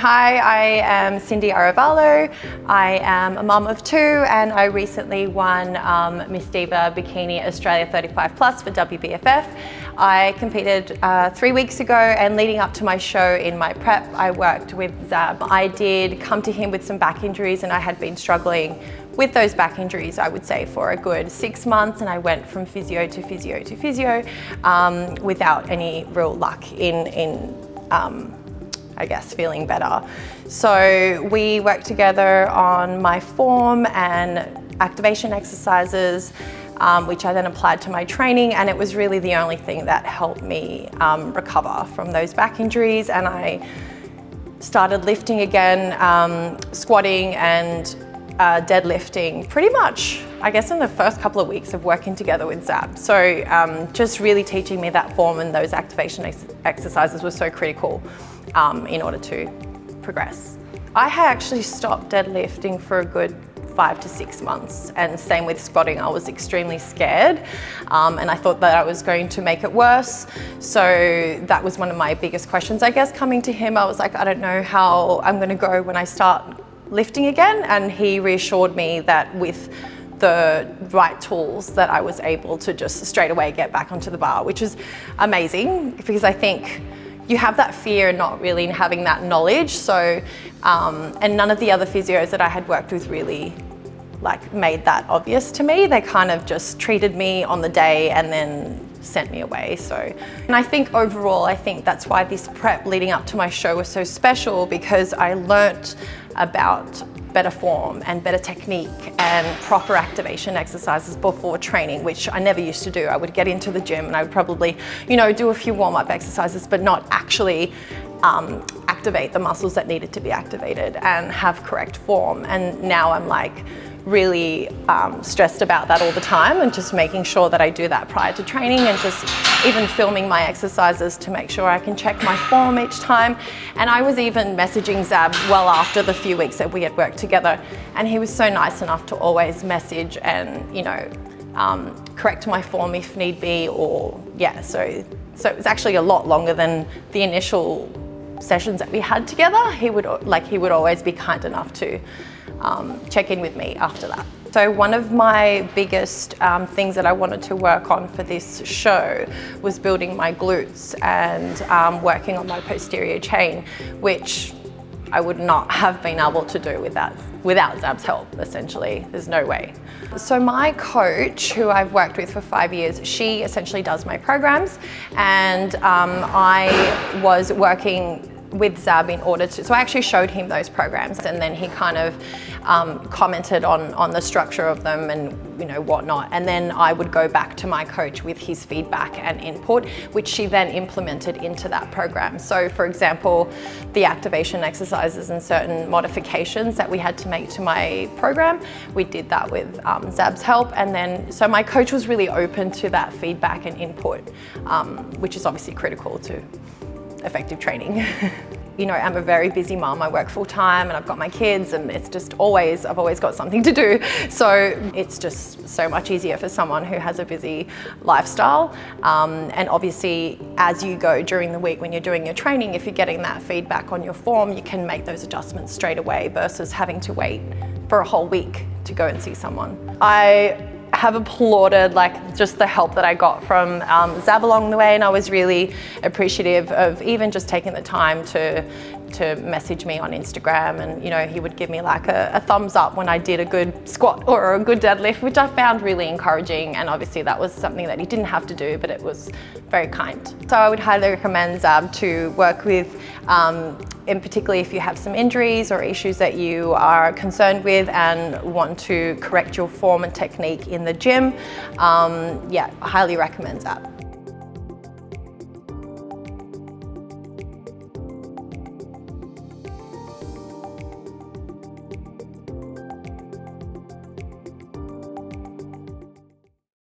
Hi, I am Cindy Arevalo. I am a mum of two and I recently won Miss Diva Bikini Australia 35 Plus for WBFF. I competed 3 weeks ago, and leading up to my show in my prep, I worked with Zab. I did come to him with some back injuries and I had been struggling with those back injuries, I would say, for a good 6 months, and I went from physio to physio to physio without any real luck in I guess, feeling better. So we worked together on my form and activation exercises, which I then applied to my training, and it was really the only thing that helped me recover from those back injuries. And I started lifting again, squatting and deadlifting pretty much, I guess, in the first couple of weeks of working together with Zab. So just really teaching me that form and those activation exercises was so critical in order to progress. I had actually stopped deadlifting for a good 5 to 6 months, and same with squatting. I was extremely scared and I thought that I was going to make it worse. So that was one of my biggest questions, I guess, coming to him. I was like, I don't know how I'm going to go when I start lifting again, and he reassured me that with the right tools that I was able to just straight away get back onto the bar, which is amazing because I think you have that fear not really having that knowledge. So, and none of the other physios that I had worked with really made that obvious to me. They kind of just treated me on the day and then sent me away. So, and I think overall, I think that's why this prep leading up to my show was so special, because I learnt about better form and better technique and proper activation exercises before training, which I never used to do. I would get into the gym and I would probably, do a few warm-up exercises, but not actually activate the muscles that needed to be activated and have correct form. And now I'm really stressed about that all the time, and just making sure that I do that prior to training, and just even filming my exercises to make sure I can check my form each time. And I was even messaging Zab well after the few weeks that we had worked together, and he was so nice enough to always message and correct my form if need be, or so it was actually a lot longer than the initial sessions that we had together. He would always be kind enough to check in with me after that. So one of my biggest things that I wanted to work on for this show was building my glutes and working on my posterior chain, which I would not have been able to do without Zab's help, essentially. There's no way. So my coach, who I've worked with for 5 years, she essentially does my programs, and I was working with Zab in order to, so I actually showed him those programs, and then he kind of commented on the structure of them and whatnot, and then I would go back to my coach with his feedback and input, which she then implemented into that program. So for example, the activation exercises and certain modifications that we had to make to my program, we did that with Zab's help, and then so my coach was really open to that feedback and input, which is obviously critical to effective training. I'm a very busy mum. I work full time and I've got my kids, and it's just I've always got something to do. So it's just so much easier for someone who has a busy lifestyle. And obviously, as you go during the week when you're doing your training, if you're getting that feedback on your form, you can make those adjustments straight away versus having to wait for a whole week to go and see someone. I have applauded just the help that I got from Zab along the way, and I was really appreciative of even just taking the time to message me on Instagram, and he would give me a thumbs up when I did a good squat or a good deadlift, which I found really encouraging. And obviously that was something that he didn't have to do, but it was very kind. So I would highly recommend Zab to work with, and particularly if you have some injuries or issues that you are concerned with and want to correct your form and technique in the gym. I highly recommend Zab.